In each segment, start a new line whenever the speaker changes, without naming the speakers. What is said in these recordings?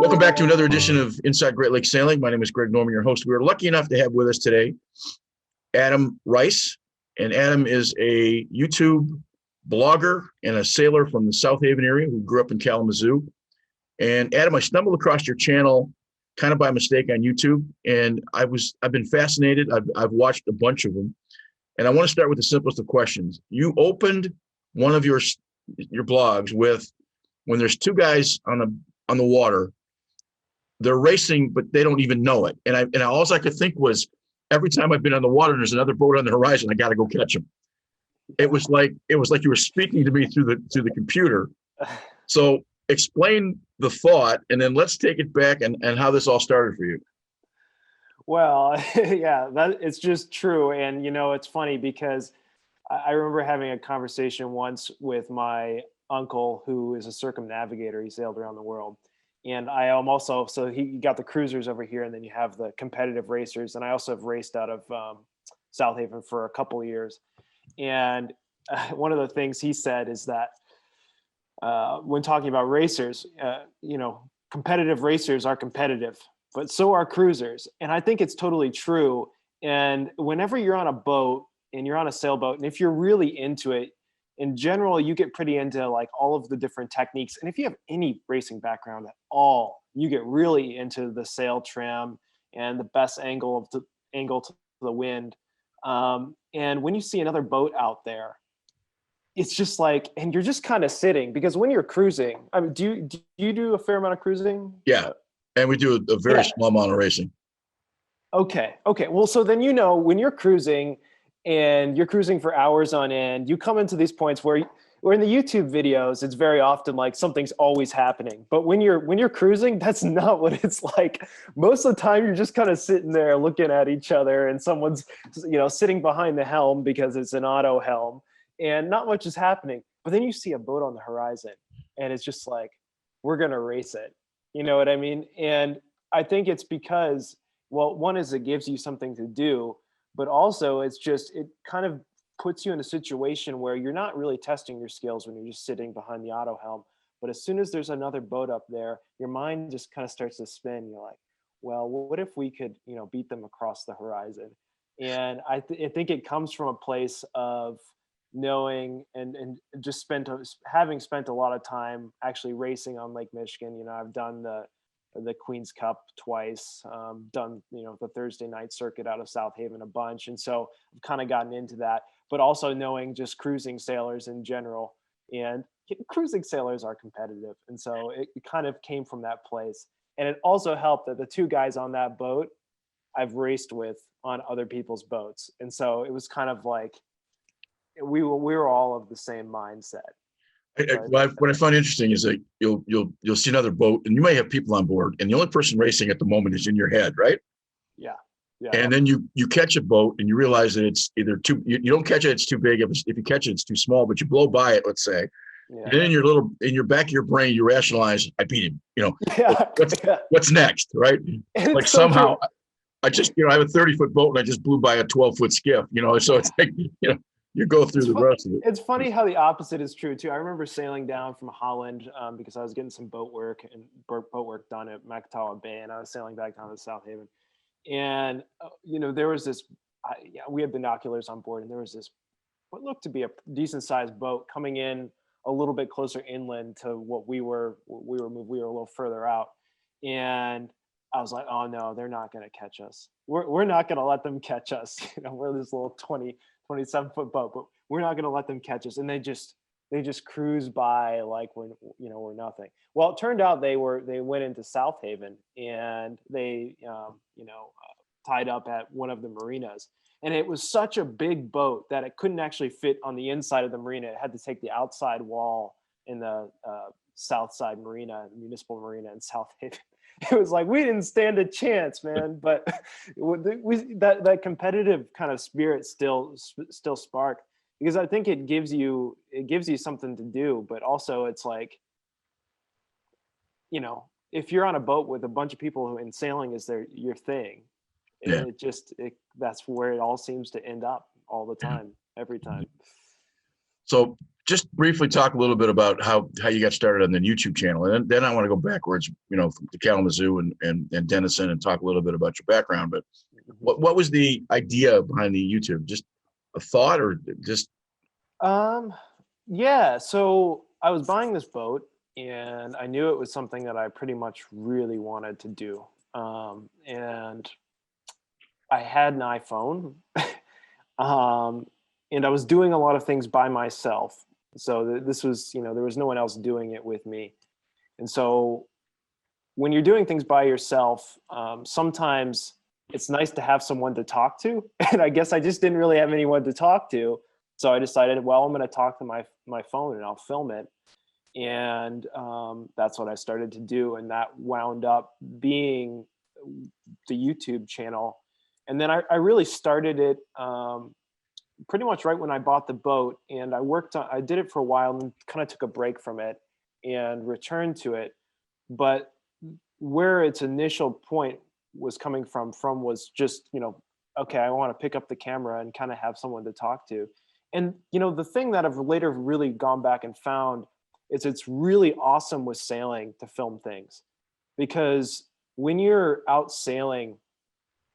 Welcome back to another edition of Inside Great Lakes Sailing. My name is Greg Norman, your host. We are lucky enough to have with us today Adam Rice. And Adam is a YouTube blogger and a sailor from the South Haven area who grew up in Kalamazoo. And Adam, I stumbled across your channel kind of by mistake on YouTube, and I've been fascinated. I've watched a bunch of them. And I want to start with the simplest of questions. You opened one of your blogs with, when there's two guys on the water, they're racing, but they don't even know it. And all I could think was, every time I've been on the water and there's another boat on the horizon, I got to go catch them. It was like you were speaking to me through the computer. So explain the thought, and then let's take it back and how this all started for you.
Well, yeah, it's just true. And, it's funny because I remember having a conversation once with my uncle, who is a circumnavigator. He sailed around the world. And I am also, so he got the cruisers over here, and then you have the competitive racers. And I also have raced out of South Haven for a couple of years. And one of the things he said is that when talking about racers, competitive racers are competitive, but so are cruisers. And I think it's totally true. And whenever you're on a boat and you're on a sailboat, and if you're really into it, in general, you get pretty into like all of the different techniques. And if you have any racing background at all, you get really into the sail trim and the best angle to the wind. And when you see another boat out there, it's just like, and you're just kind of sitting, because when you're cruising, I mean, do you do a fair amount of cruising?
Yeah. And we do a very small amount of racing.
Okay. Well, so then, when you're cruising and you're cruising for hours on end, you come into these points where in the YouTube videos, it's very often like something's always happening. But when you're cruising, that's not what it's like. Most of the time, you're just kind of sitting there looking at each other, and someone's, sitting behind the helm because it's an auto helm, and not much is happening. But then you see a boat on the horizon, and it's just like, we're going to race it. You know what I mean? And I think it's because, well, one is it gives you something to do, but also it kind of puts you in a situation where you're not really testing your skills when you're just sitting behind the auto helm. But as soon as there's another boat up there, your mind just kind of starts to spin. You're like, well, what if we could, beat them across the horizon? And I think it comes from a place of knowing and just having spent a lot of time actually racing on Lake Michigan. I've done the Queen's Cup twice, done, the Thursday night circuit out of South Haven a bunch. And so I've kind of gotten into that, but also knowing just cruising sailors in general, and cruising sailors are competitive. And so it kind of came from that place. And it also helped that the two guys on that boat I've raced with on other people's boats. And so it was kind of like, we were all of the same mindset.
What I find interesting is that you'll see another boat, and you may have people on board, and the only person racing at the moment is in your head, right?
Yeah.
And then you catch a boat, and you realize that it's either too. You don't catch it; it's too big. If you catch it, it's too small. But you blow by it, let's say. Yeah. And then in your back of your brain, you rationalize, I beat him. What's next, right? Like so somehow, I just I have a 30-foot boat, and I just blew by a 12-foot skiff. So it's like you go through the rest of it.
It's funny how the opposite is true too. I remember sailing down from Holland because I was getting some boat work done at Macatawa Bay, and I was sailing back down to South Haven. And there was this. We had binoculars on board, and there was this what looked to be a decent sized boat coming in a little bit closer inland to what we were moved. We were a little further out, and I was like, oh no, they're not going to catch us. We're not going to let them catch us. We're this little 27-foot boat, but we're not going to let them catch us. And they just cruise by like we're nothing. Well, it turned out they went into South Haven, and they tied up at one of the marinas, and it was such a big boat that it couldn't actually fit on the inside of the marina. It had to take the outside wall in the South Side Marina, municipal marina in South Haven. It was like, we didn't stand a chance, man. But that competitive kind of spirit still sparked, because I think it gives you something to do, but also it's like, if you're on a boat with a bunch of people who, and sailing is your thing,
yeah.
That's where it all seems to end up all the time, every time.
So just briefly talk a little bit about how you got started on the YouTube channel, and then I want to go backwards, to Kalamazoo and Denison, and talk a little bit about your background. But what was the idea behind the YouTube? Just a thought, or just?
Yeah. So I was buying this boat, and I knew it was something that I pretty much really wanted to do. And I had an iPhone, and I was doing a lot of things by myself. So this was, there was no one else doing it with me. And so when you're doing things by yourself, sometimes it's nice to have someone to talk to. And I guess I just didn't really have anyone to talk to. So I decided, well, I'm going to talk to my phone and I'll film it. And that's what I started to do. And that wound up being the YouTube channel. And then I really started it pretty much right when I bought the boat. And I did it for a while and kind of took a break from it and returned to it. But where its initial point was coming from was just, okay, I want to pick up the camera and kind of have someone to talk to. And, the thing that I've later really gone back and found is it's really awesome with sailing to film things, because when you're out sailing,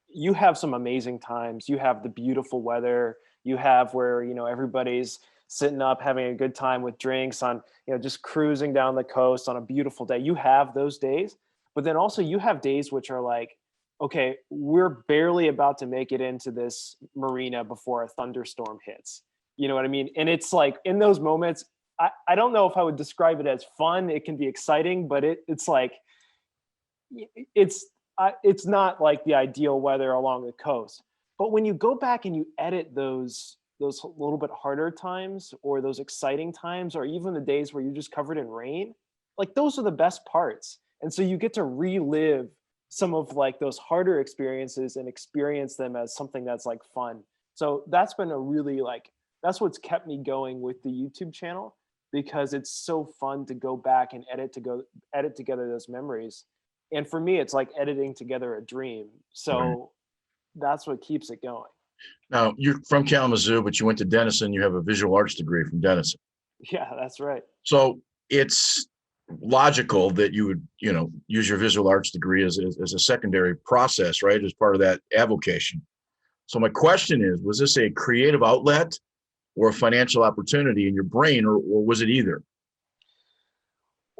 you have some amazing times. You have the beautiful weather. You have where, everybody's sitting up, having a good time with drinks on, just cruising down the coast on a beautiful day. You have those days, but then also you have days which are like, okay, we're barely about to make it into this marina before a thunderstorm hits. You know what I mean? And it's like in those moments, I don't know if I would describe it as fun. It can be exciting, but it's like, it's not like the ideal weather along the coast. But when you go back and you edit those little bit harder times, or those exciting times, or even the days where you're just covered in rain, like those are the best parts. And so you get to relive some of like those harder experiences and experience them as something that's like fun. So that's been a really that's what's kept me going with the YouTube channel, because it's so fun to go back and edit together those memories. And for me, it's like editing together a dream. So that's what keeps it going.
Now, you're from Kalamazoo, but you went to Denison. You have a visual arts degree from Denison.
Yeah, that's right.
So it's logical that you would, use your visual arts degree as a secondary process, right? As part of that avocation. So my question is, was this a creative outlet or a financial opportunity in your brain, or was it either?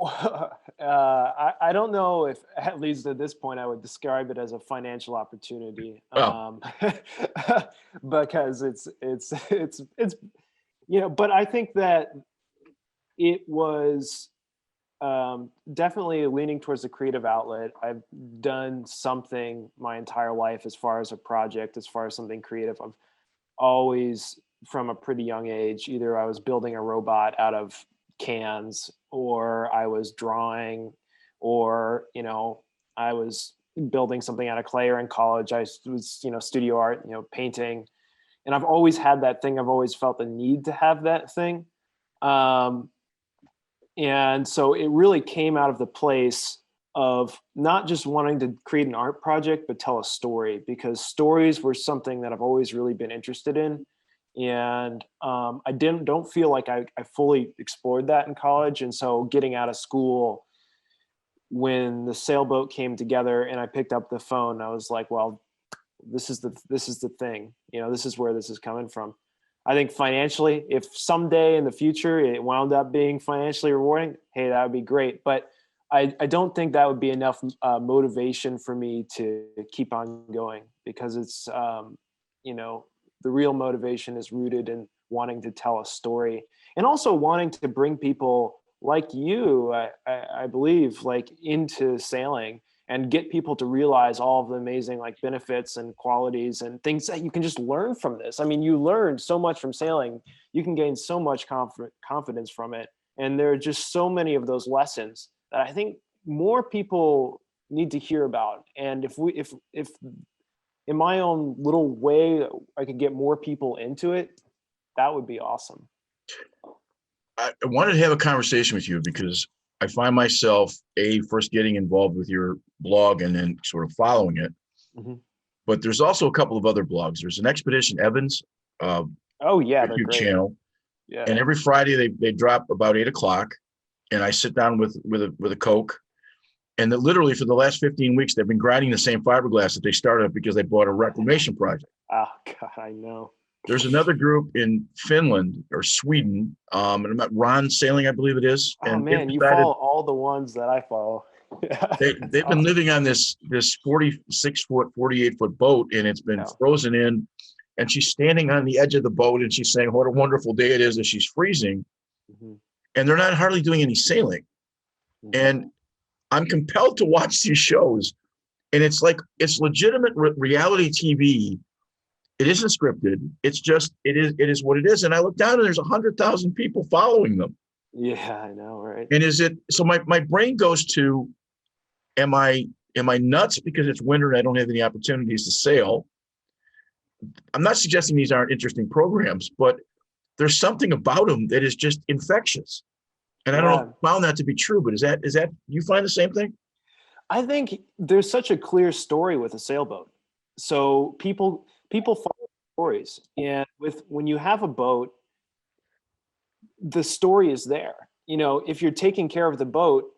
I don't know if, at least at this point, I would describe it as a financial opportunity, because it's but I think that it was definitely leaning towards the creative outlet. I've done something my entire life as far as a project, as far as something creative. I've always, from a pretty young age, either I was building a robot out of cans, or I was drawing, or I was building something out of clay, or in college I was studio art, painting. And I've always had that thing. I've always felt the need to have that thing, and so it really came out of the place of not just wanting to create an art project, but tell a story, because stories were something that I've always really been interested in. And I don't feel like I fully explored that in college. And so getting out of school, when the sailboat came together and I picked up the phone, I was like, well, this is the thing, this is where this is coming from. I think financially, if someday in the future it wound up being financially rewarding, hey, that would be great. But I don't think that would be enough motivation for me to keep on going, because it's, the real motivation is rooted in wanting to tell a story, and also wanting to bring people like you, I believe, like into sailing, and get people to realize all of the amazing benefits and qualities and things that you can just learn from this. I mean, you learn so much from sailing. You can gain so much confidence from it. And there are just so many of those lessons that I think more people need to hear about. And if in my own little way I could get more people into it, that would be awesome.
I wanted to have a conversation with you because I find myself first getting involved with your blog and then sort of following it. Mm-hmm. But there's also a couple of other blogs. There's an Expedition Evans
oh yeah,
YouTube channel,
Yeah.
And every Friday they drop about 8 o'clock, and I sit down with a Coke. And that literally for the last 15 weeks, they've been grinding the same fiberglass that they started because they bought a reclamation project.
Oh God, I know.
There's another group in Finland or Sweden, and I'm at Ron Sailing, I believe it is.
Oh
And they've
man, you
decided
follow all the ones that I follow. Yeah,
they've been
awesome.
living on this 46-foot, 48-foot boat, and it's been
Yeah.
frozen in. And she's standing on the edge of the boat, and she's saying what a wonderful day it is as she's freezing.
Mm-hmm.
And they're not hardly doing any sailing.
Mm-hmm.
And I'm compelled to watch these shows, and it's like it's legitimate reality TV. It isn't scripted. It's just it is what it is. And I look down and there's 100,000 people following them.
Yeah, I know, right?
And is it so? My brain goes to, am I nuts because it's winter and I don't have any opportunities to sail? I'm not suggesting these aren't interesting programs, but there's something about them that is just infectious. And I don't know if you found that to be true, but is that you find the same thing?
I think there's such a clear story with a sailboat. So people follow stories, and when you have a boat, the story is there. You know, if you're taking care of the boat,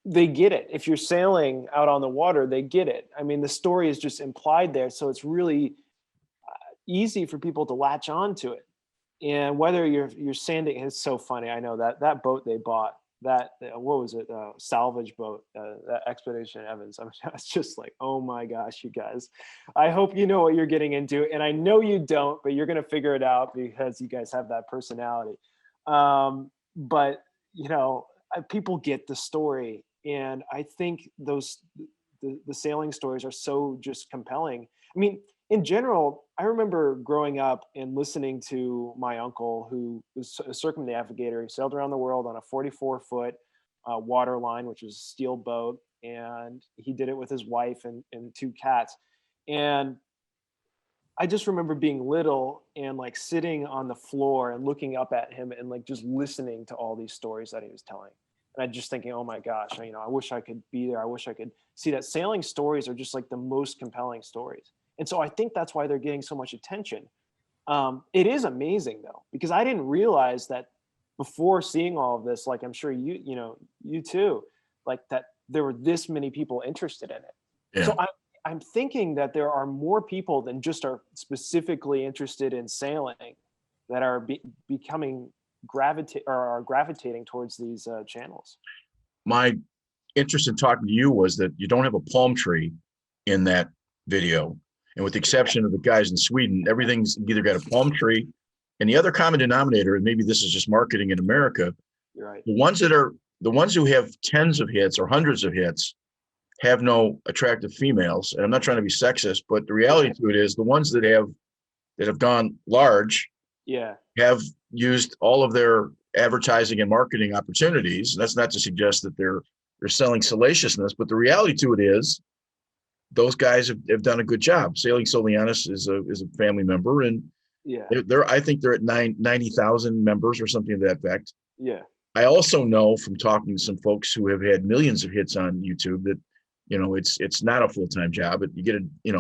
they get it. If you're sailing out on the water, they get it. I mean, the story is just implied there, so it's really easy for people to latch on to it. And whether you're sanding, it's so funny. I know that boat they bought, that what was it, salvage boat, that Expedition Evans. I mean, it's just like, oh my gosh, you guys, I hope you know what you're getting into, and I know you don't, but you're gonna figure it out because you guys have that personality. But you know, people get the story, and I think the sailing stories are so just compelling. I mean, in general, I remember growing up and listening to my uncle, who was a circumnavigator. He sailed around the world on a 44-foot water line, which was a steel boat, and he did it with his wife and two cats. And I just remember being little and like sitting on the floor and looking up at him and like just listening to all these stories that he was telling. And I just thinking, oh my gosh, you know, I wish I could be there. I wish I could see that. Sailing stories are just like the most compelling stories. And so I think that's why they're getting so much attention. It is amazing though, because I didn't realize that before seeing all of this, like I'm sure you too, like that there were this many people interested in it.
Yeah.
So I'm thinking that there are more people than just are specifically interested in sailing that are gravitating towards these channels.
My interest in talking to you was that you don't have a palm tree in that video. And with the exception of the guys in Sweden, everything's either got a palm tree, and the other common denominator, and maybe this is just marketing in America,
You're right.
the ones who have tens of hits or hundreds of hits have no attractive females. And I'm not trying to be sexist, but the reality to it is the ones that have gone large have used all of their advertising and marketing opportunities. And that's not to suggest that they're selling salaciousness, but the reality to it is those guys have done a good job. Sailing Solianis is a family member, and I think they're at 90,000 members or something to that effect.
Yeah.
I also know from talking to some folks who have had millions of hits on YouTube that, you know, it's not a full-time job. But you get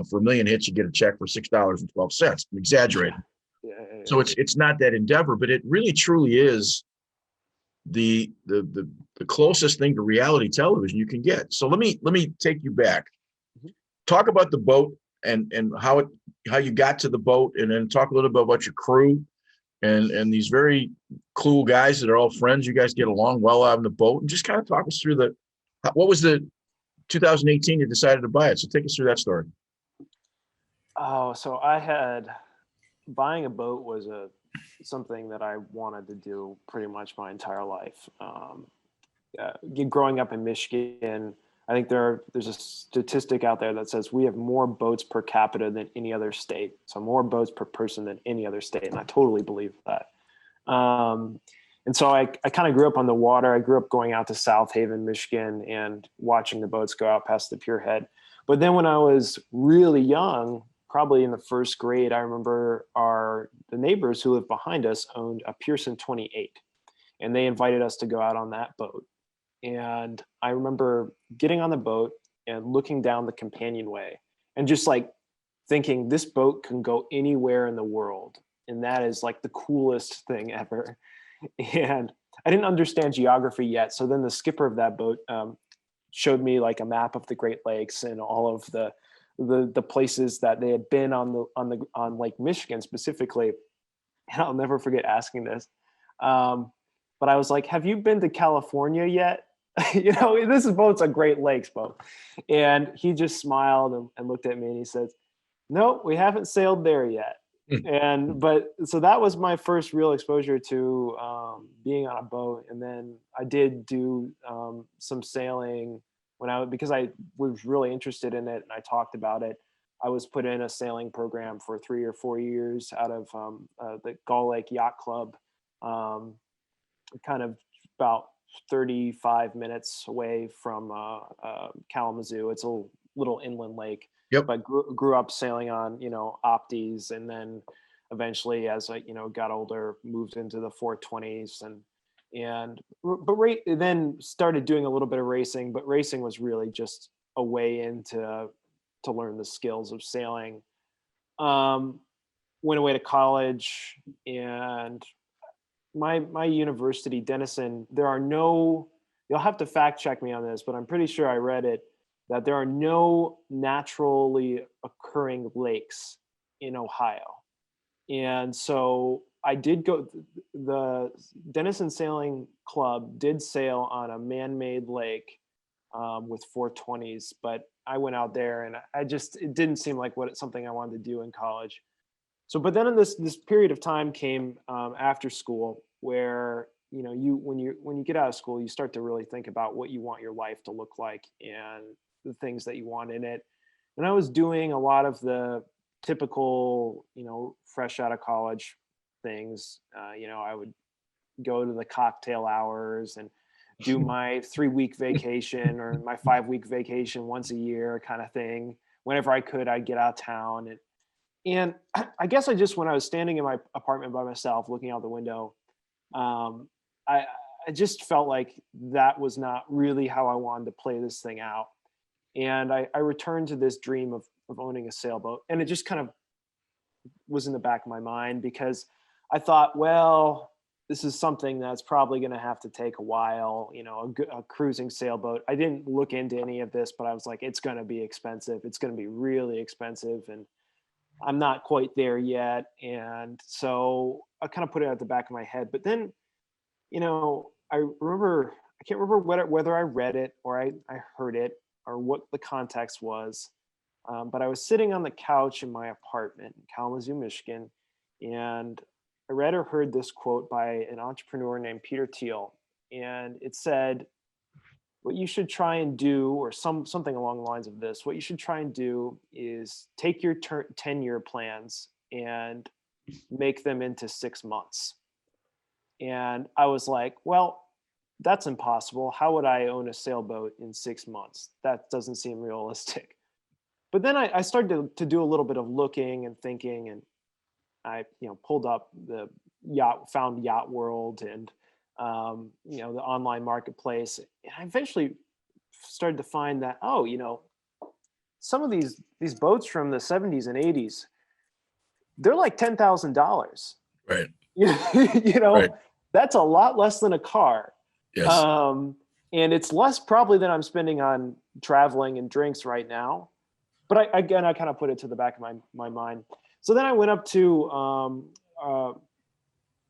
for 1 million hits, you get a check for $6.12. I'm exaggerating.
Yeah.
So it's not that endeavor, but it really truly is the closest thing to reality television you can get. So let me take you back. Talk about the boat and how you got to the boat, and then talk a little bit about your crew and these very cool guys that are all friends. You guys get along well out on the boat, and just kind of talk us through what was the 2018 you decided to buy it. So take us through that story.
Oh, so buying a boat was something that I wanted to do pretty much my entire life. Growing up in Michigan, I think there's a statistic out there that says we have more boats per capita than any other state. So more boats per person than any other state. And I totally believe that. And so I kind of grew up on the water. I grew up going out to South Haven, Michigan, and watching the boats go out past the pierhead. But then when I was really young, probably in the first grade, I remember the neighbors who lived behind us owned a Pearson 28. And they invited us to go out on that boat. And I remember getting on the boat and looking down the companionway and just like thinking, this boat can go anywhere in the world. and that is like the coolest thing ever. And I didn't understand geography yet, so then the skipper of that boat showed me like a map of the Great Lakes and all of the places that they had been on Lake Michigan specifically. And I'll never forget asking this. But I was like, have you been to California yet? This boat's a Great Lakes boat. And he just smiled and looked at me and he says, no, we haven't sailed there yet. So that was my first real exposure to being on a boat. And then I did do some sailing because I was really interested in it and I talked about it. I was put in a sailing program for 3 or 4 years out of the Gull Lake Yacht Club, kind of about 35 minutes away from Kalamazoo. It's a little inland lake.
Yep.
But grew up sailing on, Opties, and then eventually, as I, got older, moved into the 420s then started doing a little bit of racing. But racing was really just a way to learn the skills of sailing. Went away to college, and my university, Denison, you'll have to fact check me on this, but I'm pretty sure I read it, that there are no naturally occurring lakes in Ohio. And so I did go, the Denison Sailing Club did sail on a man-made lake with 420s, but I went out there and it didn't seem like something I wanted to do in college. So, but then in this period of time came after school where, when you get out of school, you start to really think about what you want your life to look like and the things that you want in it. And I was doing a lot of the typical, fresh out of college things. I would go to the cocktail hours and do my 3-week vacation or my 5-week vacation once a year kind of thing. Whenever I could, I'd get out of town. And I guess when I was standing in my apartment by myself, looking out the window, I just felt like that was not really how I wanted to play this thing out. And I returned to this dream of owning a sailboat. And it just kind of was in the back of my mind because I thought, well, this is something that's probably going to have to take a while, a cruising sailboat. I didn't look into any of this, but I was like, it's going to be expensive. It's going to be really expensive. And I'm not quite there yet. And so I kind of put it at the back of my head. But then, I can't remember whether I read it or I heard it, or what the context was. But I was sitting on the couch in my apartment in Kalamazoo, Michigan, and I read or heard this quote by an entrepreneur named Peter Thiel. And it said, what you should try and do, or something along the lines of this, what you should try and do is take your 10-year plans and make them into 6 months. And I was like, well, that's impossible. How would I own a sailboat in 6 months? That doesn't seem realistic. But then I started to do a little bit of looking and thinking, and I pulled up found Yacht World and the online marketplace. And I eventually started to find that, some of these boats from the 70s and 80s, they're like $10,000.
Right.
Right. That's a lot less than a car.
Yes.
And it's less probably than I'm spending on traveling and drinks right now. But I kind of put it to the back of my mind. So then I went up to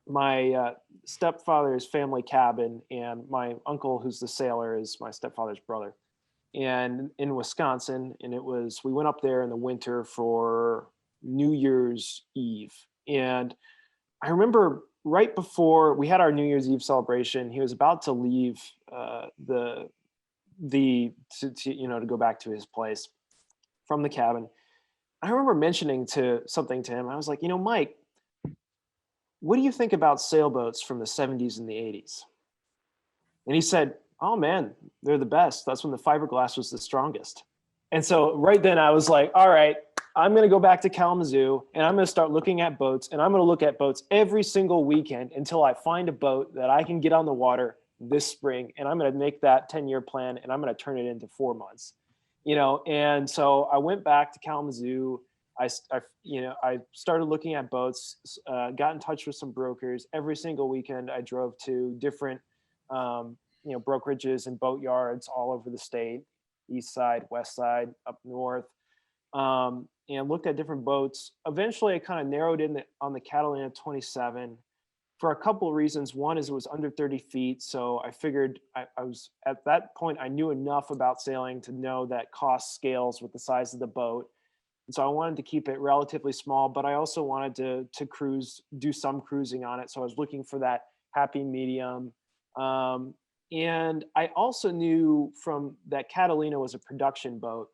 my stepfather's family cabin, and my uncle, who's the sailor, is my stepfather's brother, and in Wisconsin. And we went up there in the winter for New Year's Eve. And I remember right before we had our New Year's Eve celebration, he was about to leave to go back to his place from the cabin. I remember mentioning something to him. I was like, Mike, what do you think about sailboats from the 70s and the 80s? And he said, oh man, they're the best. That's when the fiberglass was the strongest. And so right then I was like, all right, I'm going to go back to Kalamazoo and I'm going to start looking at boats, and I'm going to look at boats every single weekend until I find a boat that I can get on the water this spring. And I'm going to make that 10-year plan, and I'm going to turn it into 4 months, And so I went back to Kalamazoo I started looking at boats, got in touch with some brokers. Every single weekend I drove to different, brokerages and boat yards all over the state, east side, west side, up north, and looked at different boats. Eventually I kind of narrowed in on the Catalina 27 for a couple of reasons. One is it was under 30 feet. So I figured I was at that point, I knew enough about sailing to know that cost scales with the size of the boat. And so I wanted to keep it relatively small, but I also wanted to cruise, do some cruising on it. So I was looking for that happy medium. And I also knew from that Catalina was a production boat,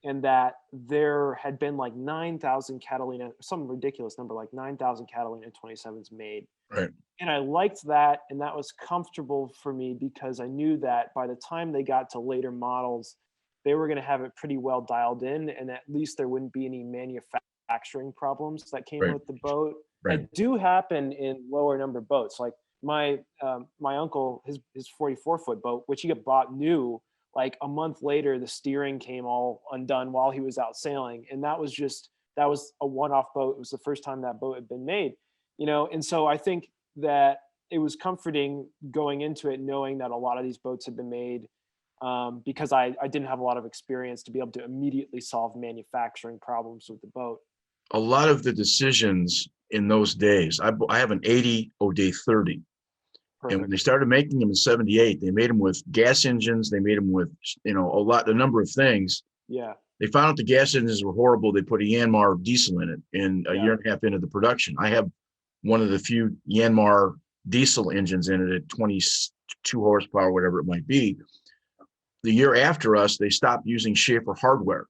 and that there had been like 9,000 Catalina, some ridiculous number, like 9,000 Catalina 27s made.
Right.
And I liked that. And that was comfortable for me because I knew that by the time they got to later models, they were going to have it pretty well dialed in. And at least there wouldn't be any manufacturing problems that came
Right.
with the boat.
Right.
That do happen in lower number boats. Like my uncle, his 44-foot boat, which he got bought new, like a month later, the steering came all undone while he was out sailing. And that was a one-off boat. It was the first time that boat had been made, And so I think that it was comforting going into it, knowing that a lot of these boats had been made, because I didn't have a lot of experience to be able to immediately solve manufacturing problems with the boat.
A lot of the decisions in those days, I have an 80 O'Day 30.
Perfect.
And when they started making them in 78, they made them with gas engines. They made them with, a number of things.
Yeah.
They found out the gas engines were horrible. They put a Yanmar diesel in it in a year and a half into the production. I have one of the few Yanmar diesel engines in it at 22 horsepower, whatever it might be. The year after us, they stopped using Schaefer hardware,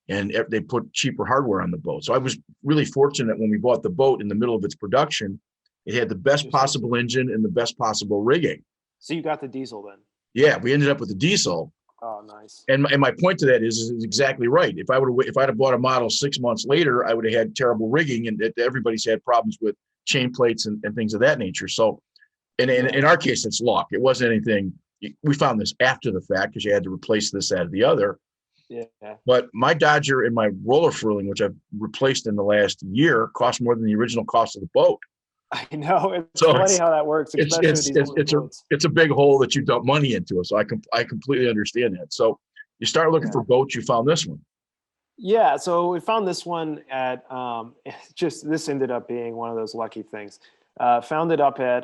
and they put cheaper hardware on the boat. So I was really fortunate when we bought the boat in the middle of its production. It had the best possible engine and the best possible rigging.
So you got the diesel then?
Yeah, we ended up with the diesel.
Oh, nice.
And my point to that is exactly right. If I'd have bought a model 6 months later, I would have had terrible rigging, and everybody's had problems with chain plates and things of that nature. So, in our case, it's luck. It wasn't anything. We found this after the fact because you had to replace this, that, or the other.
Yeah.
But my Dodger and my roller furling, which I've replaced in the last year, cost more than the original cost of the boat.
I know. It's funny how that works.
It's a big hole that you dump money into. So I completely understand that. So you start looking for boats. You found this one.
Yeah. So we found this one at this ended up being one of those lucky things. Found it up at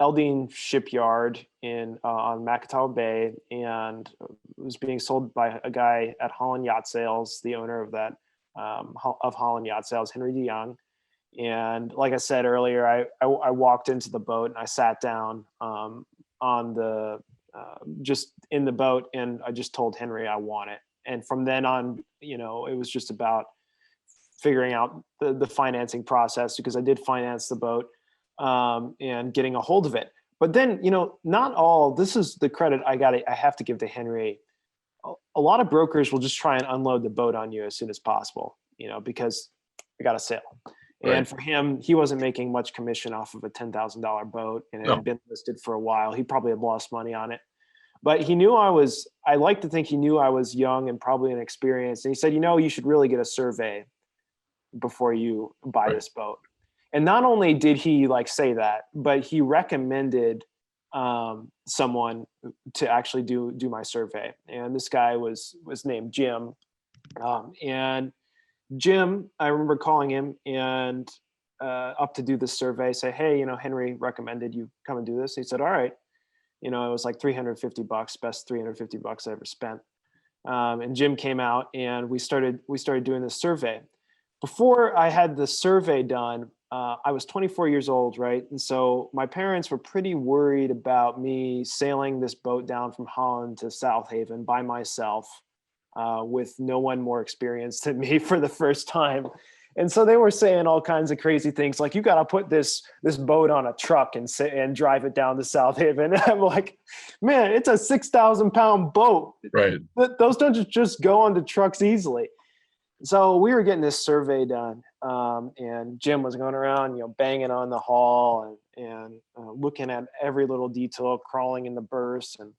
Eldine Shipyard on Macatawa Bay, and it was being sold by a guy at Holland Yacht Sales, the owner of that of Holland Yacht Sales, Henry DeYoung. And like I said earlier, I walked into the boat and I sat down on the just in the boat, and I just told Henry I want it. And from then on, it was just about figuring out the financing process, because I did finance the boat, and getting a hold of it. But then, this is the credit I have to give to Henry. A lot of brokers will just try and unload the boat on you as soon as possible, because I got a sale.
Right.
And for him, he wasn't making much commission off of a $10,000 boat, and it had been listed for a while. He probably had lost money on it, but he knew I like to think he knew I was young and probably inexperienced. And he said, you should really get a survey before you buy this boat. And not only did he say that, but he recommended someone to actually do my survey. And this guy was named Jim. And Jim, I remember calling him and up to do this survey, say, hey, Henry recommended you come and do this. And he said, all right. It was like $350, best $350 I ever spent. And Jim came out and we started doing this survey. Before I had the survey done, I was 24 years old, right? And so my parents were pretty worried about me sailing this boat down from Holland to South Haven by myself, with no one more experienced than me for the first time. And so they were saying all kinds of crazy things, like, you got to put this boat on a truck and drive it down to South Haven. And I'm like, man, it's a 6,000 pound boat.
Right.
Those don't just go onto trucks easily. So we were getting this survey done, and Jim was going around, banging on the hull and looking at every little detail, crawling in the berths. And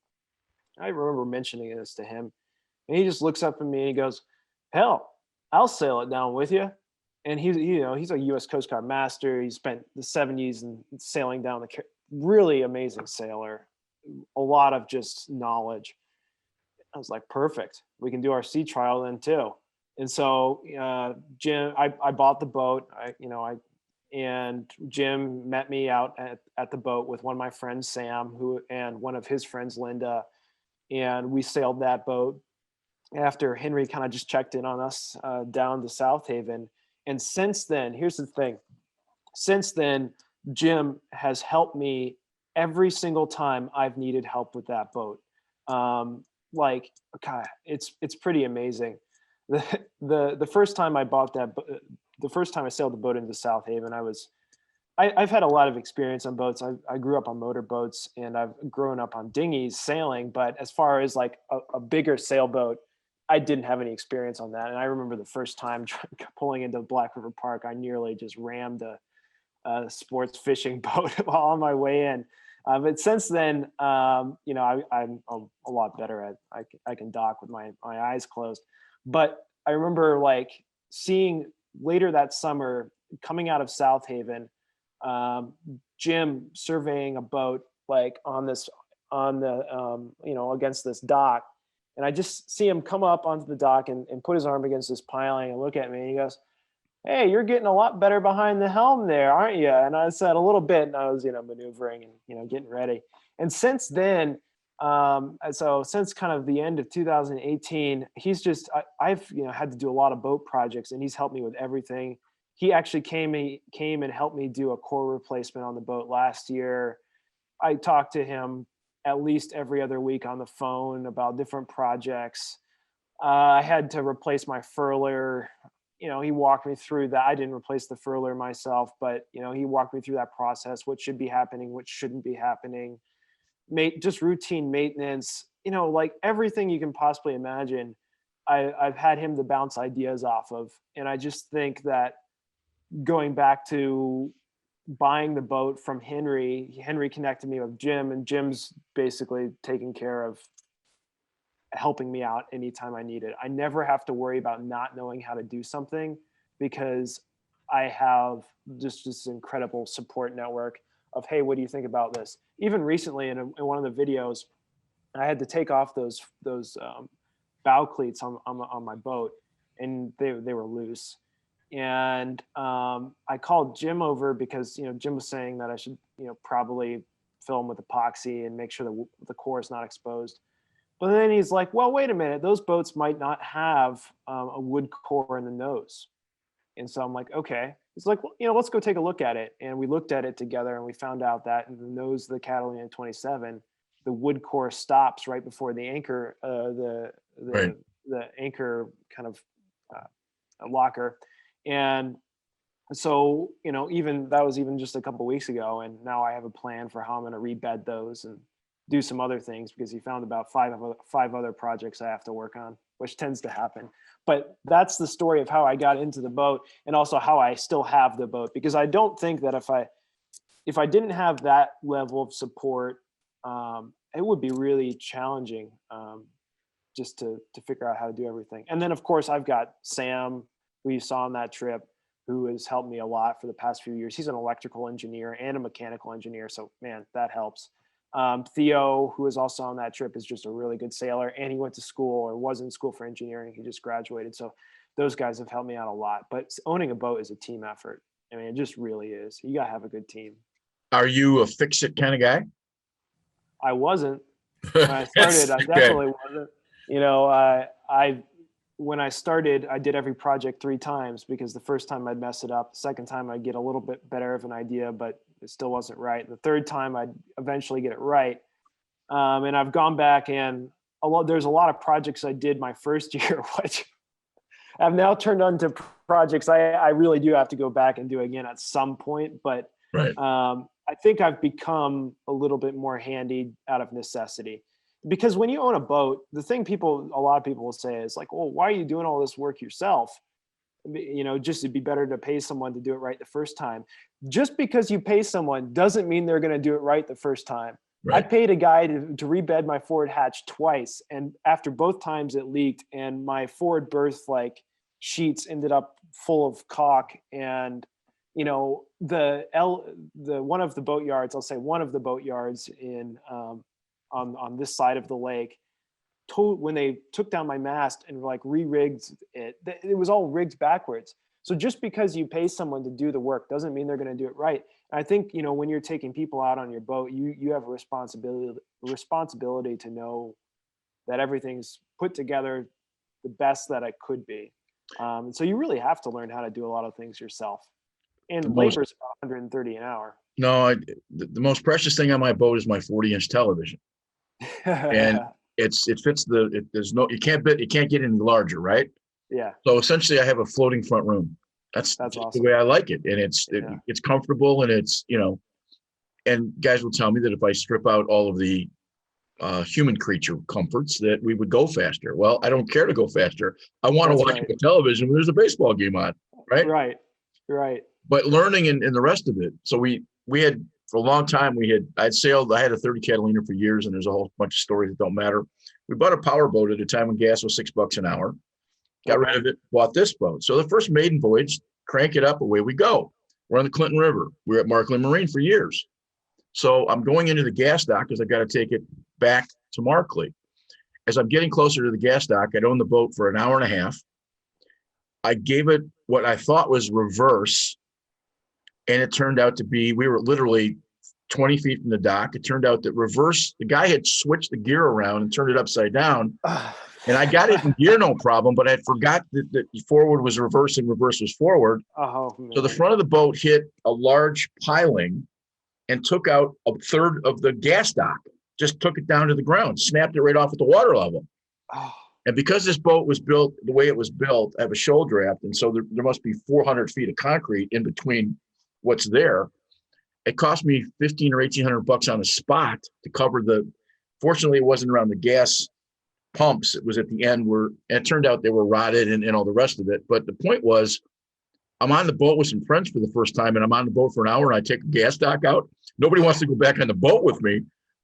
I remember mentioning this to him, and he just looks up at me and he goes, hell, I'll sail it down with you. And he's a U.S. Coast Guard master. He spent the 70s and sailing down really amazing sailor, a lot of just knowledge. I was like, perfect. We can do our sea trial then too. And so Jim, I bought the boat. And Jim met me out at the boat with one of my friends, Sam, and one of his friends, Linda. And we sailed that boat after Henry kind of just checked in on us down to South Haven. And since then, here's the thing. Since then, Jim has helped me every single time I've needed help with that boat. God, it's pretty amazing. The first time I bought the first time I sailed the boat into South Haven, I've had a lot of experience on boats. I grew up on motorboats and I've grown up on dinghies sailing, but as far as like a bigger sailboat, I didn't have any experience on that. And I remember the first time pulling into Black River Park, I nearly just rammed a sports fishing boat while on my way in. But since then, I'm a lot better at, I can dock with my eyes closed. But I remember like seeing later that summer coming out of South Haven, Jim surveying a boat like against this dock. And I just see him come up onto the dock and put his arm against this piling and look at me. And he goes, "Hey, you're getting a lot better behind the helm there, aren't you?" And I said, "A little bit." And I was, maneuvering and, getting ready. And since then, since kind of the end of 2018, I've had to do a lot of boat projects, and he's helped me with everything. He actually came and helped me do a core replacement on the boat last year. I talked to him at least every other week on the phone about different projects. I had to replace my furler. He walked me through that. I didn't replace the furler myself, but he walked me through that process, what should be happening, what shouldn't be happening, just routine maintenance, like everything you can possibly imagine. I've had him to bounce ideas off of. And I just think that going back to buying the boat from Henry connected me with Jim, and Jim's basically taking care of helping me out anytime I need it. I never have to worry about not knowing how to do something because I have just this incredible support network of, hey, what do you think about this? Even recently in one of the videos, I had to take off those bow cleats on my boat, and they were loose. And I called Jim over because Jim was saying that I should probably fill them with epoxy and make sure that the core is not exposed. But then he's like, well, wait a minute, those boats might not have a wood core in the nose. And so I'm like, okay. He's like, well, let's go take a look at it. And we looked at it together, and we found out that in the nose of the Catalina 27, the wood core stops right before the anchor, the anchor kind of locker. And so, even that was even just a couple of weeks ago. And now I have a plan for how I'm going to rebed those and do some other things, because he found about five other projects I have to work on, which tends to happen. But that's the story of how I got into the boat, and also how I still have the boat, because I don't think that if I didn't have that level of support, it would be really challenging just to figure out how to do everything. And then of course I've got Sam, who you saw on that trip, who has helped me a lot for the past few years. He's an electrical engineer and a mechanical engineer. So man, that helps. Theo, who is also on that trip, is just a really good sailor, and he went to school, or was in school for engineering. He just graduated. So those guys have helped me out a lot. But owning a boat is a team effort. I mean, it just really is. You gotta have a good team.
Are you a fix-it kind of guy?
I wasn't. When I started, I definitely wasn't. When I started, I did every project 3 times, because the first time I'd mess it up. The second time I'd get a little bit better of an idea, but it still wasn't right. The third time I'd eventually get it right. And I've gone back, and there's a lot of projects I did my first year, which I've now turned into projects I really do have to go back and do again at some point. But
right.
I think I've become a little bit more handy out of necessity. Because when you own a boat, the thing a lot of people will say is like, well, why are you doing all this work yourself? Just it'd be better to pay someone to do it right the first time. Just because you pay someone doesn't mean they're going to do it right the first time. Right. I paid a guy to rebed my forward hatch twice. And after both times it leaked, and my forward berth sheets ended up full of caulk, and the one of the boatyards, I'll say one of the boatyards in on this side of the lake, when they took down my mast and like re-rigged it was all rigged backwards. So just because you pay someone to do the work doesn't mean they're going to do it right. And I think, when you're taking people out on your boat, you have a responsibility to know that everything's put together the best that it could be. So you really have to learn how to do a lot of things yourself. And labor's 130 an hour.
No, the most precious thing on my boat is my 40-inch television. And it fits there's no, you can't get any larger, right?
Yeah.
So essentially I have a floating front room. That's awesome. The way I like it. And it's comfortable, and it's, and guys will tell me that if I strip out all of the human creature comforts, that we would go faster. Well, I don't care to go faster. I want to watch the television when there's a baseball game on, right?
Right.
But learning and the rest of it. So we had, for a long time, I had a 30 Catalina for years, and there's a whole bunch of stories that don't matter. We bought a power boat at a time when gas was $6 an hour. Got rid of it, bought this boat. So the first maiden voyage, crank it up, away we go. We're on the Clinton River. We were at Markland Marine for years. So I'm going into the gas dock because I got to take it back to Markley. As I'm getting closer to the gas dock, I'd owned the boat for an hour and a half. I gave it what I thought was reverse, and it turned out to be, we were literally 20 feet from the dock. It turned out that reverse, the guy had switched the gear around and turned it upside down. And I got it in gear, no problem, but I forgot that forward was reverse and reverse was forward.
Oh,
so the front of the boat hit a large piling and took out a third of the gas dock, just took it down to the ground, snapped it right off at the water level.
Oh.
And because this boat was built the way it was built, I have a shoal draft, and so there must be 400 feet of concrete in between what's there. It cost me $1,500 or $1,800 on the spot to cover fortunately it wasn't around the gas pumps. It was at the end and it turned out they were rotted and all the rest of it. But the point was, I'm on the boat with some friends for the first time, and I'm on the boat for an hour, and I take a gas dock out. Nobody wants to go back on the boat with me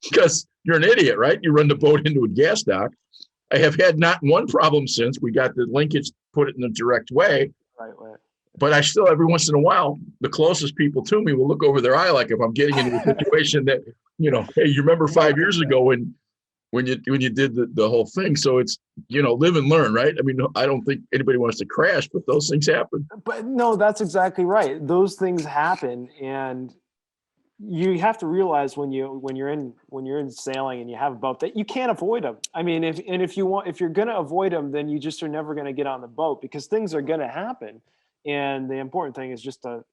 because you're an idiot, right? You run the boat into a gas dock. I have had not one problem since. We got the linkage, put it in the direct way.
Right.
But I still, every once in a while, the closest people to me will look over their eye, like if I'm getting into a situation that, hey, you remember 5 years ago when you did the whole thing. So it's, live and learn, right? I mean, I don't think anybody wants to crash, but those things happen.
But no, that's exactly right. Those things happen, and you have to realize when you're in sailing and you have a boat that you can't avoid them. I mean, if you're going to avoid them, then you just are never going to get on the boat, because things are going to happen. And the important thing is just to,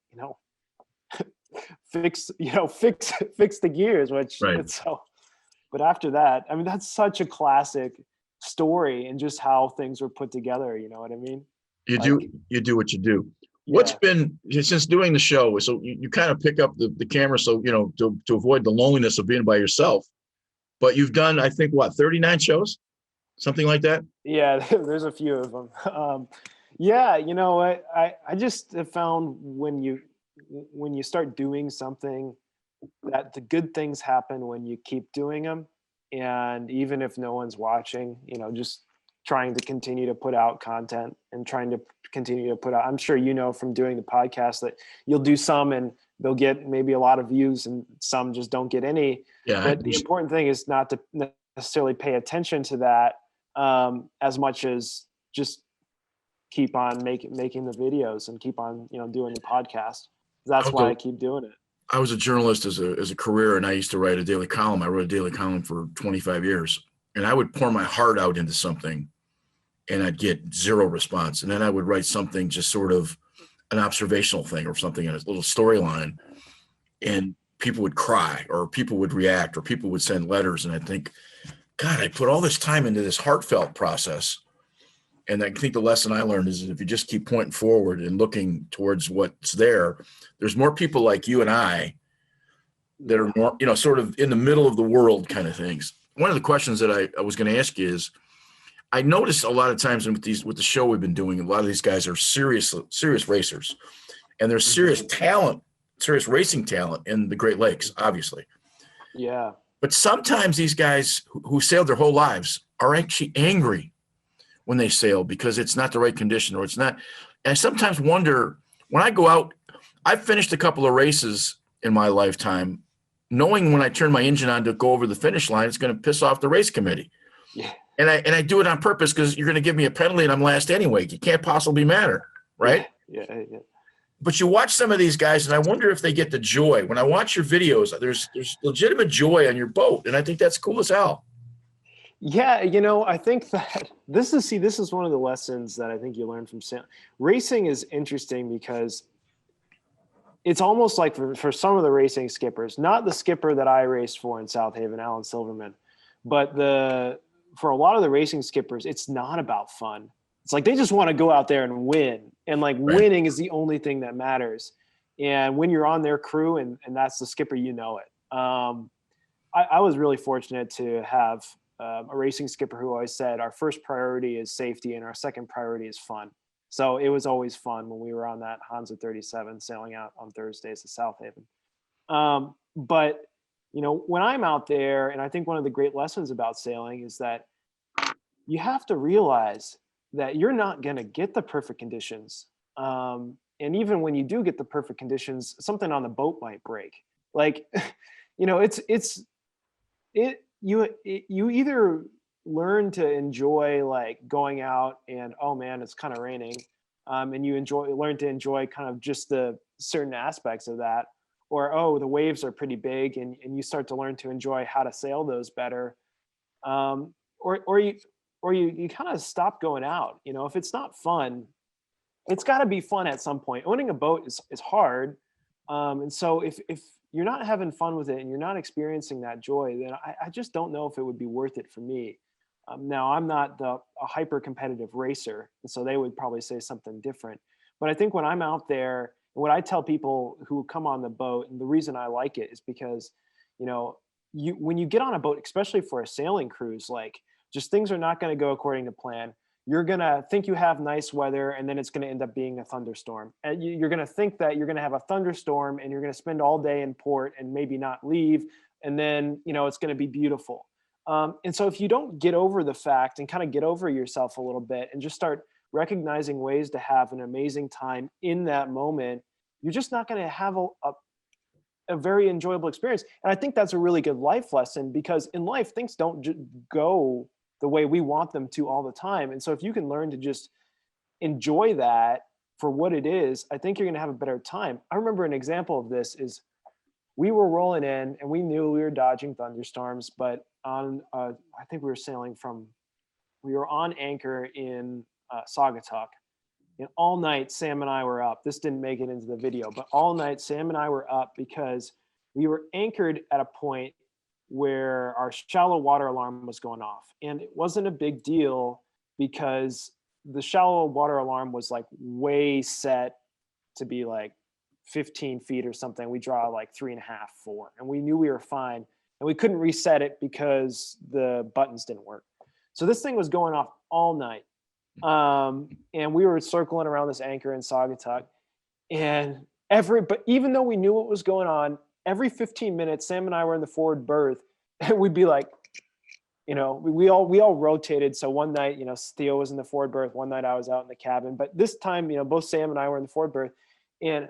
fix the gears, which
right.
So, but after that, I mean, that's such a classic story, and just how things were put together. You know what I mean?
You do what you do. What's been, since doing the show, so you kind of pick up the camera, so, to avoid the loneliness of being by yourself, but you've done, I think, 39 shows, something like that?
Yeah, there's a few of them. I just have found when you start doing something, that the good things happen when you keep doing them. And even if no one's watching, just trying to continue to put out content and trying to continue to put out, I'm sure from doing the podcast that you'll do some and they'll get maybe a lot of views, and some just don't get any.
Yeah,
but the important thing is not to necessarily pay attention to that as much as just keep on making the videos and keep on doing the podcast. That's why I keep doing it.
I was a journalist as a career, and I used to write a daily column. I wrote a daily column for 25 years, and I would pour my heart out into something, and I'd get zero response. And then I would write something, just sort of an observational thing or something in a little storyline, and people would cry, or people would react, or people would send letters. And I'd think, God, I put all this time into this heartfelt process. And I think the lesson I learned is that if you just keep pointing forward and looking towards what's there, there's more people like you and I that are more, sort of in the middle of the world kind of things. One of the questions that I was going to ask you is, I noticed a lot of times with the show we've been doing, a lot of these guys are serious racers, and there's serious racing talent in the Great Lakes, obviously.
Yeah.
But sometimes these guys who sailed their whole lives are actually angry when they sail because it's not the right condition or it's not. And I sometimes wonder when I go out, I've finished a couple of races in my lifetime, knowing when I turn my engine on to go over the finish line, it's going to piss off the race committee.
Yeah.
And I do it on purpose because you're going to give me a penalty and I'm last anyway. You can't possibly matter, right?
Yeah.
But you watch some of these guys, and I wonder if they get the joy. When I watch your videos, there's legitimate joy on your boat, and I think that's cool as hell.
Yeah, I think that this is one of the lessons that I think you learn from sailing. Racing is interesting because it's almost like for some of the racing skippers, not the skipper that I raced for in South Haven, Alan Silverman, but for a lot of the racing skippers, it's not about fun. It's like they just want to go out there and win. And like winning is the only thing that matters. And when you're on their crew and that's the skipper, you know it. I was really fortunate to have a racing skipper who always said our first priority is safety and our second priority is fun. So it was always fun when we were on that Hansa 37 sailing out on Thursdays to South Haven. But when I'm out there, and I think one of the great lessons about sailing is that you have to realize that you're not going to get the perfect conditions. And even when you do get the perfect conditions, something on the boat might break. Like, you either learn to enjoy like going out and, oh man, it's kind of raining. And you learn to enjoy kind of just the certain aspects of that, or, oh, the waves are pretty big and you start to learn to enjoy how to sail those better. Or you kind of stop going out. If it's not fun, it's got to be fun at some point. Owning a boat is hard. And so if you're not having fun with it and you're not experiencing that joy, then I just don't know if it would be worth it for me. Now, I'm not a hyper competitive racer, and so they would probably say something different. But I think when I'm out there, and what I tell people who come on the boat, and the reason I like it is because, when you get on a boat, especially for a sailing cruise, like just things are not going to go according to plan. You're going to think you have nice weather, and then it's going to end up being a thunderstorm. And you're going to think that you're going to have a thunderstorm, and you're going to spend all day in port and maybe not leave. And then, it's going to be beautiful. And so if you don't get over the fact and kind of get over yourself a little bit and just start recognizing ways to have an amazing time in that moment, you're just not going to have a very enjoyable experience. And I think that's a really good life lesson, because in life, things don't go the way we want them to all the time. And so if you can learn to just enjoy that for what it is, I think you're going to have a better time. I remember an example of this is we were rolling in and we knew we were dodging thunderstorms, but I think we were on anchor in Saugatuck. And all night, Sam and I were up. This didn't make it into the video, but all night, Sam and I were up because we were anchored at a point where our shallow water alarm was going off. And it wasn't a big deal because the shallow water alarm was like way set to be like 15 feet or something. We draw like 3.5, 4, and we knew we were fine. And we couldn't reset it because the buttons didn't work. So this thing was going off all night. And we were circling around this anchor in Saugatuck, and but even though we knew what was going on, every 15 minutes, Sam and I were in the forward berth, and we'd be like, we all rotated. So one night, Theo was in the forward berth. One night I was out in the cabin, but this time, both Sam and I were in the forward berth, and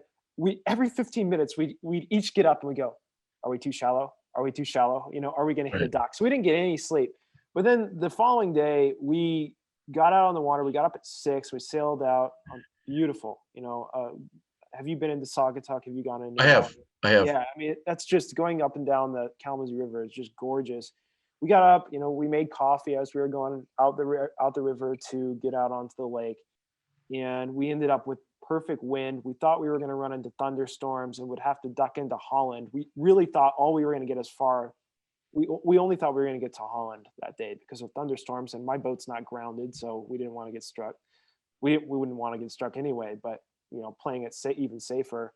every 15 minutes, we'd each get up and we go, are we too shallow? Are we too shallow? Are we going to hit a dock? So we didn't get any sleep. But then the following day, we got out on the water. We got up at 6. We sailed out. Beautiful. Have you been into Saugatuck? Have you gone into?
I have.
Yeah, I mean, that's just going up and down the Kalamazoo River is just gorgeous. We got up. We made coffee as we were going out the river to get out onto the lake, and we ended up with perfect wind. We thought we were going to run into thunderstorms and would have to duck into Holland. We really thought all we were going to get as far. We only thought we were going to get to Holland that day because of thunderstorms, and my boat's not grounded, so we didn't want to get struck. We wouldn't want to get struck anyway, but playing it even safer.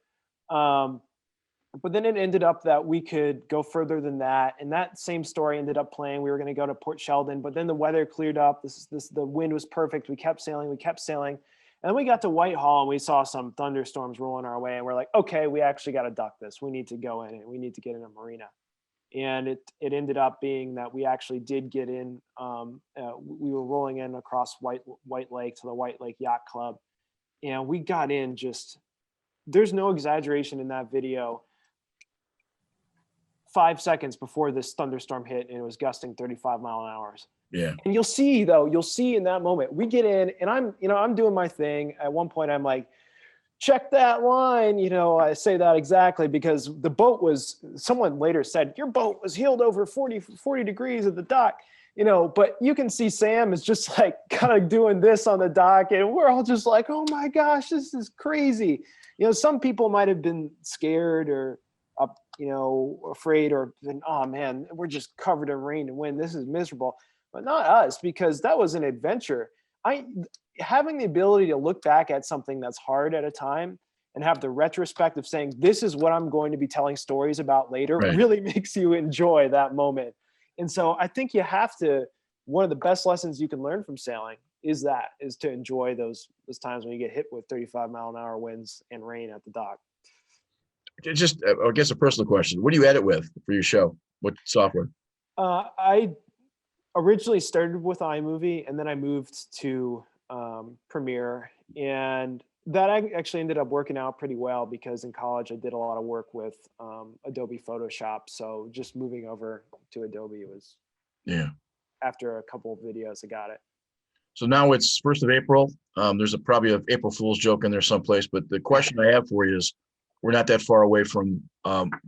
But then it ended up that we could go further than that, and that same story ended up playing. We were going to go to Port Sheldon, but then the weather cleared up. The wind was perfect. We kept sailing, and then we got to Whitehall and we saw some thunderstorms rolling our way, and we're like, okay, we actually got to duck this. We need to go in and we need to get in a marina. And it ended up being that we actually did get in. We were rolling in across White Lake to the White Lake Yacht Club, and we got in just, there's no exaggeration in that video, 5 seconds before this thunderstorm hit, and it was gusting 35-mile-an-hour.
Yeah.
And you'll see in that moment, we get in, and I'm doing my thing. At one point, I'm like, check that line. I say that exactly because the boat someone later said, your boat was heeled over 40 degrees at the dock, but you can see Sam is just like kind of doing this on the dock, and we're all just like, oh my gosh, this is crazy. Some people might have been scared or afraid, or been, oh man, we're just covered in rain and wind. This is miserable. But not us, because that was an adventure. Having the ability to look back at something that's hard at a time and have the retrospect of saying, this is what I'm going to be telling stories about later,
Right.
really makes you enjoy that moment. And so I think you have to, one of the best lessons you can learn from sailing is to enjoy those times when you get hit with 35-mile-an-hour winds and rain at the dock.
Just, I guess, a personal question. What do you edit with for your show? What software?
I originally started with iMovie, and then I moved to Premiere, and that actually ended up working out pretty well because in college I did a lot of work with Adobe Photoshop. So just moving over to Adobe was, after a couple of videos, I got it.
So now it's 1st of April. There's probably an April Fool's joke in there someplace, but the question I have for you is, we're not that far away from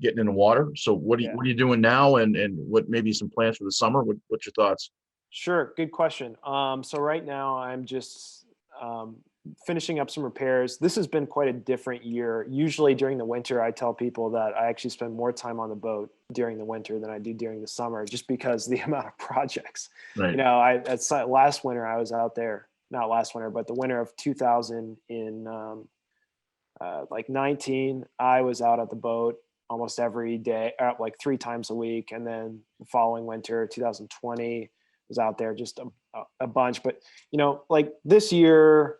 getting in the water. So what are you doing now, and what maybe some plans for the summer? What's your thoughts?
Sure, good question. So right now I'm just finishing up some repairs. This has been quite a different year. Usually during the winter, I tell people that I actually spend more time on the boat during the winter than I do during the summer, just because the amount of projects.
Right.
Last winter I was out there, not last winter, but the winter of 2000 in 19, I was out at the boat almost every day, like 3 times a week. And then the following winter, 2020, was out there just a bunch. But, like this year,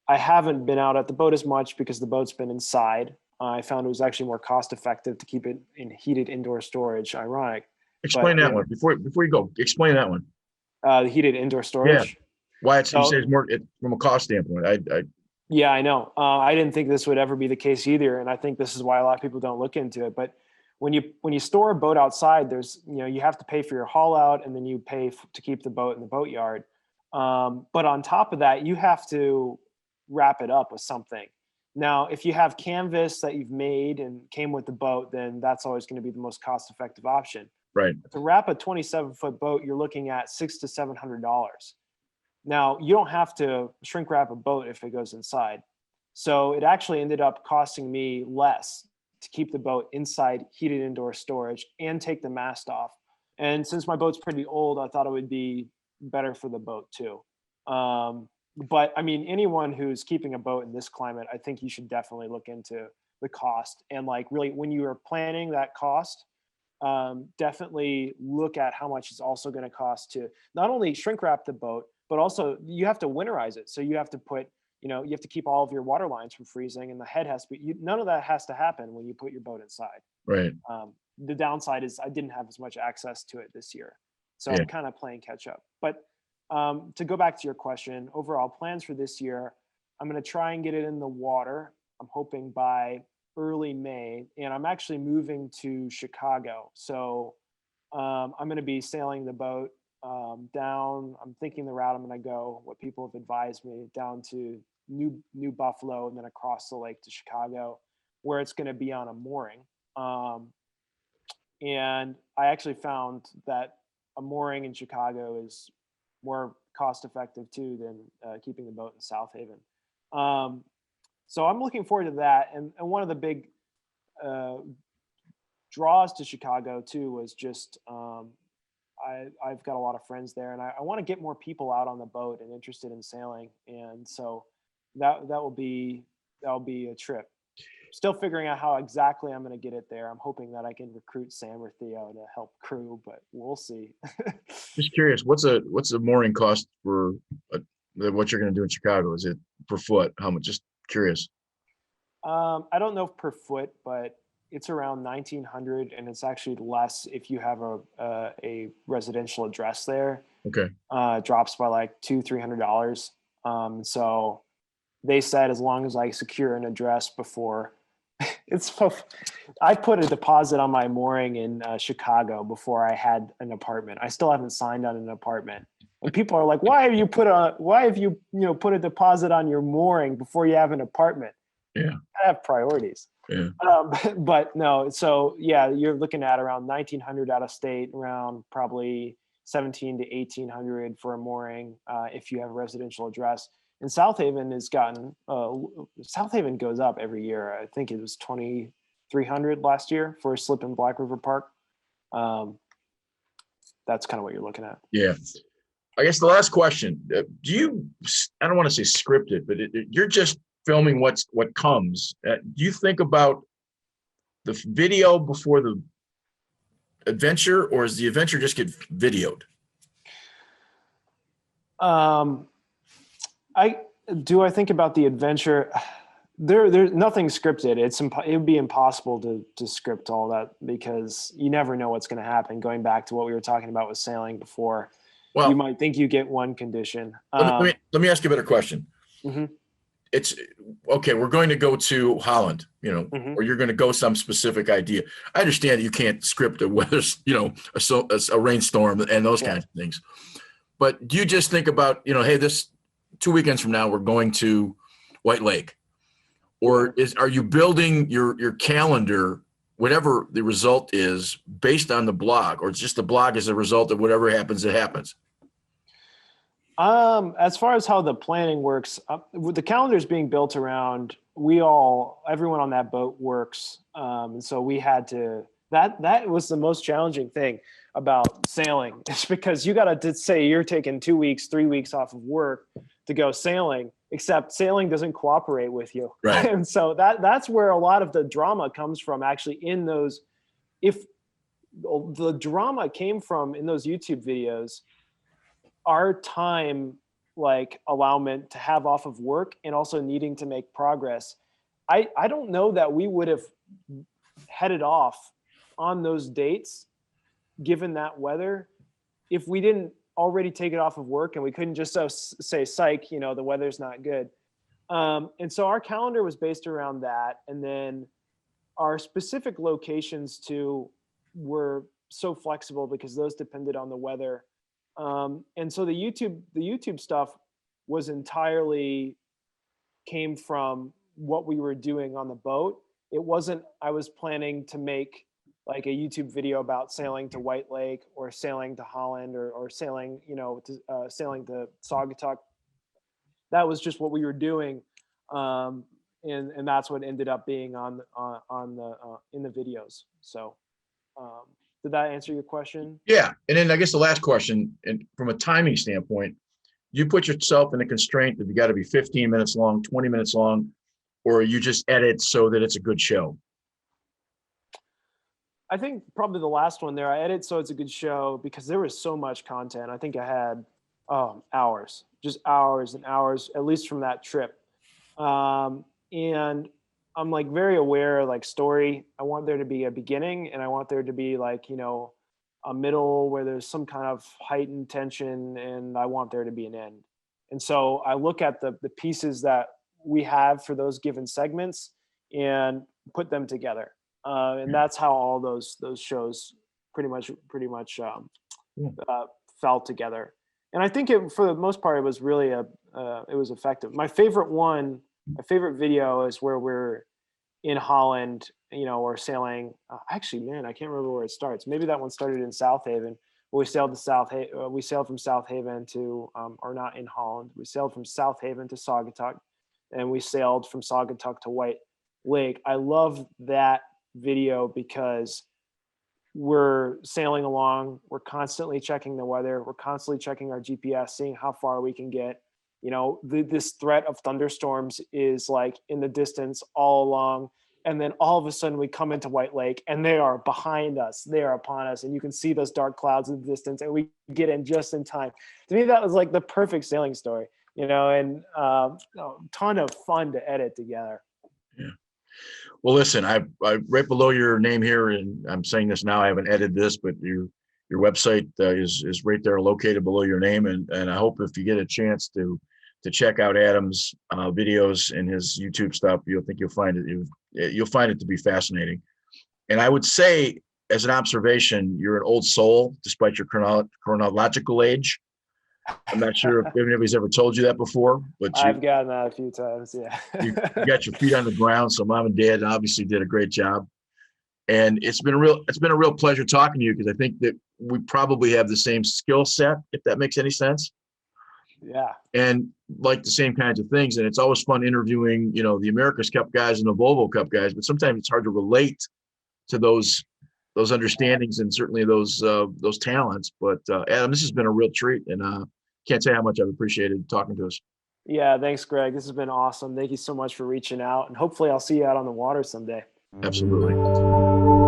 I haven't been out at the boat as much because the boat's been inside. I found it was actually more cost effective to keep it in heated indoor storage. Ironic.
Explain that one before you go. Explain that one.
The heated indoor storage.
Yeah. Why you say it's more from a cost standpoint.
Yeah, I know. I didn't think this would ever be the case either, and I think this is why a lot of people don't look into it. But when you store a boat outside, there's you have to pay for your haul out, and then you pay to keep the boat in the boatyard. But on top of that, you have to wrap it up with something. Now, if you have canvas that you've made and came with the boat, then that's always going to be the most cost-effective option.
Right.
To wrap a 27-foot boat, you're looking at $600 to $700. Now, you don't have to shrink wrap a boat if it goes inside. So it actually ended up costing me less to keep the boat inside heated indoor storage and take the mast off. And since my boat's pretty old, I thought it would be better for the boat too. But I mean, anyone who's keeping a boat in this climate, I think you should definitely look into the cost. And like really, when you are planning that cost, definitely look at how much it's also going to cost to not only shrink wrap the boat, but also you have to winterize it. So you have to put, you have to keep all of your water lines from freezing, and the head has to be, none of that has to happen when you put your boat inside.
Right.
The downside is I didn't have as much access to it this year. So I'm kind of playing catch up. But to go back to your question, overall plans for this year, I'm going to try and get it in the water. I'm hoping by early May, and I'm actually moving to Chicago. So I'm going to be sailing the boat down. I'm thinking the route I'm going to go, what people have advised me, down to New Buffalo and then across the lake to Chicago, where it's going to be on a mooring. And I actually found that a mooring in Chicago is more cost effective too than keeping the boat in South Haven. So I'm looking forward to that. And one of the big draws to Chicago too was just I've got a lot of friends there, and I want to get more people out on the boat and interested in sailing. And so that will be a trip. Still figuring out how exactly I'm going to get it there. I'm hoping that I can recruit Sam or Theo to help crew, but we'll see.
Just curious, what's a mooring cost for what you're going to do in Chicago? Is it per foot? How much? Just curious.
I don't know per foot, but it's around 1900, and it's actually less if you have a residential address there.
Okay.
Drops by like $200-300. So they said as long as I secure an address before, I put a deposit on my mooring in Chicago before I had an apartment. I still haven't signed on an apartment. And people are like, why have you put a deposit on your mooring before you have an apartment?
Yeah.
I have priorities.
Yeah.
But no, so yeah, you're looking at around 1900 out of state, around probably 17 to 1800 for a mooring if you have a residential address. And South Haven has gotten South Haven goes up every year. I think it was 2,300 last year for a slip in Black River Park. That's kind of what you're looking at.
Yeah. I guess the last question: do you? I don't want to say scripted, but you're just filming what comes. Do you think about the video before the adventure, or does the adventure just get videoed?
I think about the adventure. There's nothing scripted. It would be impossible to script all that because you never know what's going to happen. Going back to what we were talking about with sailing before, you might think you get one condition.
Let me ask you a better question.
Mm-hmm.
It's okay. We're going to go to Holland,
Mm-hmm.
or you're going to go some specific idea. I understand you can't script a weather, a rainstorm and those kinds of things. But do you just think about, hey, this 2 weekends from now, we're going to White Lake, or are you building your calendar, whatever the result is, based on the blog, or it's just the blog as a result of whatever happens, it happens?
As far as how the planning works, the calendar is being built around, everyone on that boat works. And so we had to, that was the most challenging thing about sailing. It's because you got to say you're taking 2 weeks, 3 weeks off of work to go sailing, except sailing doesn't cooperate with you.
Right.
And so that's where a lot of the drama comes from, actually, in those. If the drama came from in those YouTube videos, our time allowment to have off of work and also needing to make progress, I don't know that we would have headed off on those dates given that weather if we didn't already take it off of work and we couldn't just say psych, the weather's not good. And so our calendar was based around that, and then our specific locations too were so flexible because those depended on the weather. And so the YouTube stuff was entirely came from what we were doing on the boat. It wasn't, I was planning to make like a YouTube video about sailing to White Lake or sailing to Holland or sailing, sailing to Saugatuck. That was just what we were doing. And that's what ended up being in the videos. So, did that answer your question?
Yeah. And then I guess the last question, and from a timing standpoint, you put yourself in a constraint that you got to be 15 minutes long, 20 minutes long, or you just edit so that it's a good show?
I think probably the last one there. I edit so it's a good show because there was so much content. I think I had hours, just hours and hours, at least from that trip. And I'm very aware, story. I want there to be a beginning, and I want there to be a middle where there's some kind of heightened tension, and I want there to be an end. And so I look at the pieces that we have for those given segments and put them together. And that's how all those shows pretty much fell together. And I think for the most part, it was really it was effective. My favorite video is where we're in Holland, or sailing. Actually, man, I can't remember where it starts. Maybe that one started in South Haven. We sailed from South Haven to, or not in Holland. We sailed from South Haven to Saugatuck, and we sailed from Saugatuck to White Lake. I love that video because we're sailing along. We're constantly checking the weather. We're constantly checking our GPS, seeing how far we can get. This threat of thunderstorms is in the distance all along. And then all of a sudden we come into White Lake and they are behind us. They are upon us. And you can see those dark clouds in the distance, and we get in just in time. To me, that was the perfect sailing story, and a ton of fun to edit together.
Yeah. Well, listen, I right below your name here, and I'm saying this now. I haven't edited this, but your website is right there, located below your name, and I hope if you get a chance to check out Adam's videos and his YouTube stuff, you'll find it to be fascinating. And I would say, as an observation, you're an old soul despite your chronological age. I'm not sure if anybody's ever told you that before, but
I've gotten that a few times. Yeah.
you got your feet on the ground. So mom and dad obviously did a great job. And it's been a real pleasure talking to you, because I think that we probably have the same skill set, if that makes any sense.
Yeah.
And like the same kinds of things. And it's always fun interviewing, the America's Cup guys and the Volvo Cup guys, but sometimes it's hard to relate to those understandings and certainly those talents. But Adam, this has been a real treat, and can't say how much I've appreciated talking to us.
Yeah. Thanks, Greg. This has been awesome. Thank you so much for reaching out, and hopefully I'll see you out on the water someday.
Absolutely.